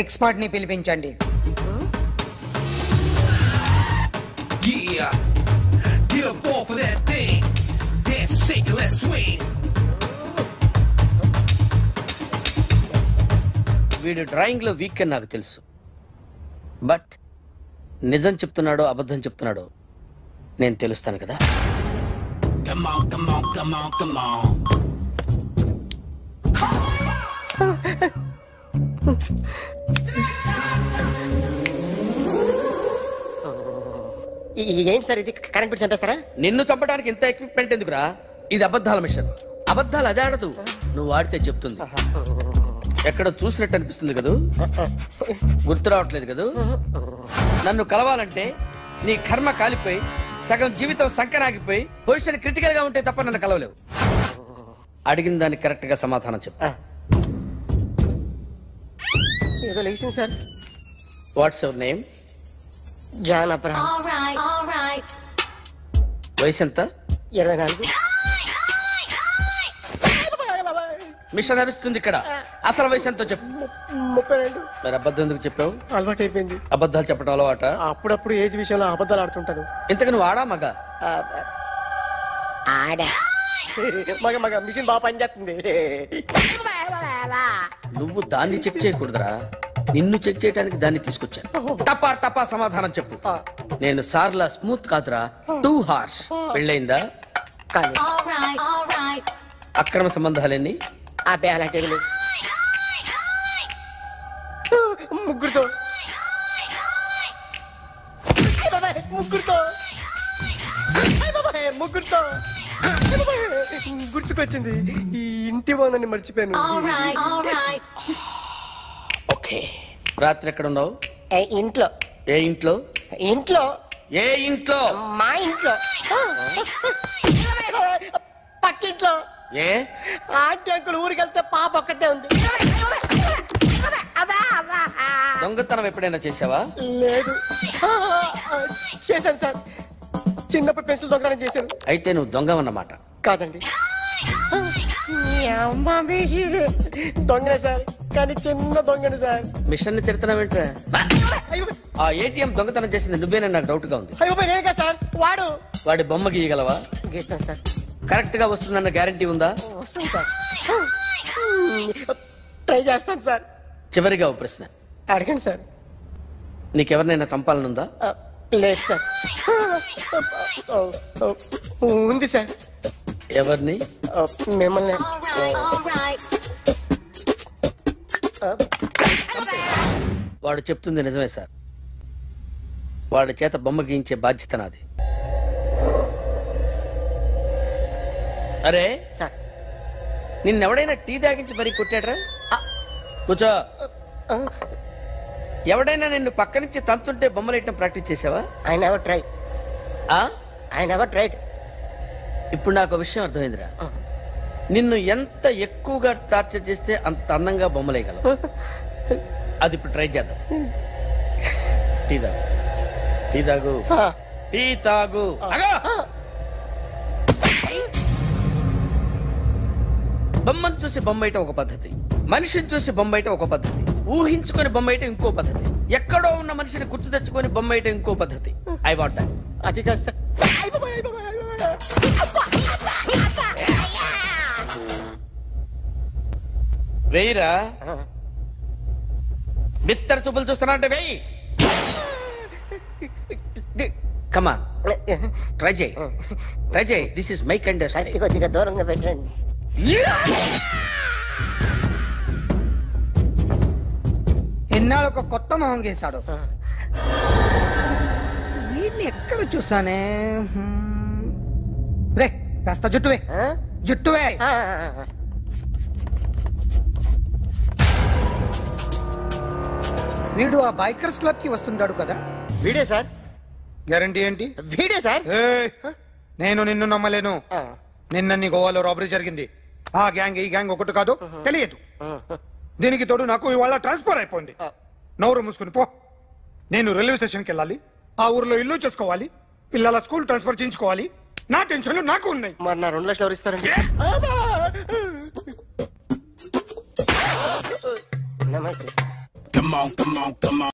ఎక్స్పర్ట్ ని పిలిపించండి. వీడు డ్రాయింగ్ లో వీక్ అని నాకు తెలుసు. బట్ నిజం చెప్తున్నాడో అబద్ధం చెప్తున్నాడో నేను తెలుస్తాను కదా. ఏంటి సార్ ఇది? కరెంట్ బిల్ చంపేస్తారా? నిన్ను చంపడానికి ఇంత ఎక్విప్మెంట్ ఎందుకురా? ఇది అబద్ధాల మిషన్. అబద్ధాలు అదే ఆడదు, నువ్వు ఆడితే చెప్తుంది. ఎక్కడ చూసినట్టు అనిపిస్తుంది కదూ? గుర్తు రావట్లేదు కదూ? నన్ను కలవాలంటే నీ కర్మ కాలిపోయి సగం జీవితం సంకరాగిపోయి పొజిషన్ క్రిటికల్ గా ఉంటే తప్ప నన్ను కలవలేవు. అడిగిన దానికి కరెక్ట్ గా సమాధానం చెప్పు. ఏదో లేచింది sir. What's your name? John Abraham. వయసు ఎంత? 24. మిషన్ నడుస్తుంది ఇక్కడ. అసలు వయసు ఎంతో చెప్పు. 32. మరి అబద్ధం ఎందుకు చెప్పావు? అలవాటు అయిపోయింది. అబద్ధాలు చెప్పడం అలవాట? అప్పుడప్పుడు ఏజ్ విషయంలో అబద్ధాలు ఆడుతుంటాను. ఇంతకు నువ్వు ఆడా మగ? ఆడా. మగ మిషన్ బాగా పనిచేస్తుంది. నువ్వు దాన్ని చెక్ చేయకూడదురా, నిన్ను చెక్ చేయడానికి దాన్ని తీసుకొచ్చాను. టపా టపా సమాధానం చెప్పు. నేను సార్లా స్మూత్ కాదురా, టూ హార్ష్. పెళ్ళైందా? అక్రమ సంబంధాలన్నీ? అలాంటి ముగ్గురుతో గుర్తుకొచ్చింది. ఈ ఇంటి బాగుందని మర్చిపోయాను. ఓకే, రాత్రి ఎక్కడ ఉన్నావు? ఇంట్లో. ఏ ఇంట్లో? ఇంట్లో. ఏ ఇంట్లో? మా ఇంట్లో. పక్కింట్లో. ఏ ఆంటీ అంకుల్ ఊరికి వెళ్తే పాప ఒక్కతే ఉంది. దొంగతనం ఎప్పుడైనా చేసావా? లేదు. చేశాను సార్, చిన్నప్పుడు పెన్సిల్ దొంగతనం చేశాను. అయితే నువ్వు దొంగవన్నమాట. కాదండి, దొంగనే సార్. కానీ చిన్న దొంగని సార్. మిషన్ ని తిడుతున్నావేంట్రా? ఆ ఏటీఎం దొంగతనం చేసింది నువ్వేనని నాకు డౌట్ గా ఉంది. అయ్యో నేనే సార్. వాడి బొమ్మ గీయగలవా? గీస్తాను సార్. కరెక్ట్ గా వస్తుందన్న గ్యారంటీ ఉందా? వస్తుంది సార్. ట్రై చేస్తాను సార్. చివరిగా ఓ ప్రశ్న అడగండి సార్. నీకెవరినైనా చంపాలనుందా? లేదు సార్. ఉంది సార్. ఎవరిని? మిమ్మల్ని. వాడు చెప్తుంది నిజమే సార్. వాడి చేత బొమ్మ గీయించే బాధ్యత నాది. అరే సార్, నిన్నెవడైనా టీ తాగించి మరీ కొట్టాడ్రా? కూర్చో. ఎవడైనా నిన్ను పక్క నుంచి తంతుంటే బొమ్మలేయటం ప్రాక్టీస్ చేసావా? I never try. I never tried. ఇప్పుడు నాకు విషయం అర్థమైందిరా. నిన్ను ఎంత ఎక్కువగా టార్చర్ చేస్తే అంత అందంగా బొమ్మలేయగలవు. అది ఇప్పుడు ట్రై చేద్దాం. టీ తాగు. టీ తాగు. టీ తాగు. బొమ్మను చూసి బొమ్మయటం ఒక పద్ధతి, మనిషిని చూసి బొమ్మయటం ఒక పద్ధతి, ఊహించుకొని బొమ్మయటం ఇంకో పద్ధతి, ఎక్కడో ఉన్న మనిషిని గుర్తు తెచ్చుకొని బొమ్మయటం ఇంకో పద్ధతి. I want that. అది కాదు సార్. వెయ్యిరా. బిత్తర చూపులు చూస్తున్నా అంటే వెయ్యి. కమాన్, ట్రై చేయి. ట్రై చేయి. This is my kind of style. కొద్దిగా దూరంగా పెట్టండి. ఎన్నాళ్ళు ఒక కొత్త మొహం గీశాడు. వీడిని ఎక్కడ చూసానే? రే కాస్త జుట్టువే. జుట్టువే. వీడు ఆ బైకర్స్ క్లబ్ కి వస్తుంటాడు కదా? వీడే సార్. గ్యారంటీ ఏంటి? వీడే సార్. నేను నిన్ను నమ్మలేను. నిన్న నీ గోవాలో రాబరీ జరిగింది. ఆ గ్యాంగ్ ఈ గ్యాంగ్ ఒకటి కాదు, తెలియదు. దీనికి తోడు నాకు ఇవాళ ట్రాన్స్ఫర్ అయిపోయింది. నోరు మూసుకుని పో. నేను రైల్వే స్టేషన్కి వెళ్ళాలి, ఆ ఊర్లో ఇల్లు చేసుకోవాలి, పిల్లల స్కూల్ ట్రాన్స్ఫర్ చేయించుకోవాలి. నా టెన్షన్లు నాకు ఉన్నాయి. మరి నా 2 లక్షలు ఎవరు ఇస్తారండి? నమస్తే sir. Come on, come on, come on.